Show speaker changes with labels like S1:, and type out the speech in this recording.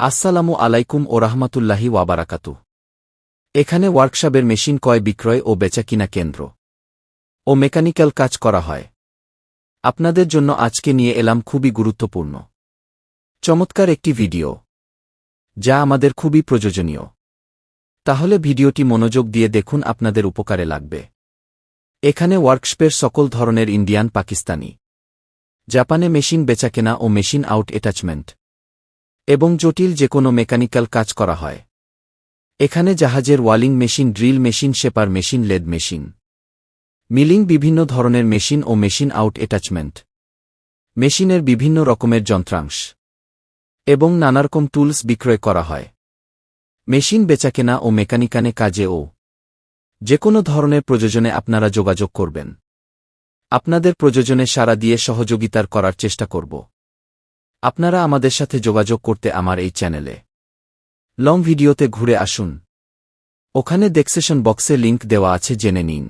S1: আসসালামু আলাইকুম ও রাহমাতুল্লাহি ওয়াবারাকাতুহ। এখানে ওয়ার্কশপের মেশিন ক্রয় বিক্রয় ও বেচাকিনা কেন্দ্র ও মেকানিক্যাল কাজ করা হয়। আপনাদের জন্য আজকে নিয়ে এলাম খুবই গুরুত্বপূর্ণ চমৎকার একটি ভিডিও, যা আমাদের খুবই প্রয়োজনীয়। তাহলে ভিডিওটি মনোযোগ দিয়ে দেখুন, আপনাদের উপকারে লাগবে। এখানে ওয়ার্কশপের সকল ধরনের ইন্ডিয়ান, পাকিস্তানি, জাপানে মেশিন বেচাকেনা ও মেশিন আউট অ্যাটাচমেন্ট এবং জটিল যে কোনো মেকানিক্যাল কাজ করা হয়। এখানে জাহাজের ওয়ালিং machine, drill machine, shaper machine, lathe machine, milling, বিভিন্ন ধরনের মেশিন ও মেশিন আউট অ্যাটাচমেন্ট, মেশিনের বিভিন্ন রকমের যন্ত্রাংশ এবং নানারকম টুলস বিক্রয় করা হয়। মেশিন বেচাকেনা ও মেকানিকানে কাজে ও যে কোনো ধরনের প্রয়োজনে আপনারা যোগাযোগ করবেন। আপনাদের প্রয়োজনে সাড়া দিয়ে সহযোগিতার করার চেষ্টা করব। আপনারা আমাদের সাথে যোগাযোগ করতে আমার এই চ্যানেলে লং ভিডিওতে ঘুরে আসুন। ওখানে ডেসক্রিপশন বক্সে লিংক দেওয়া আছে, জেনে নিন।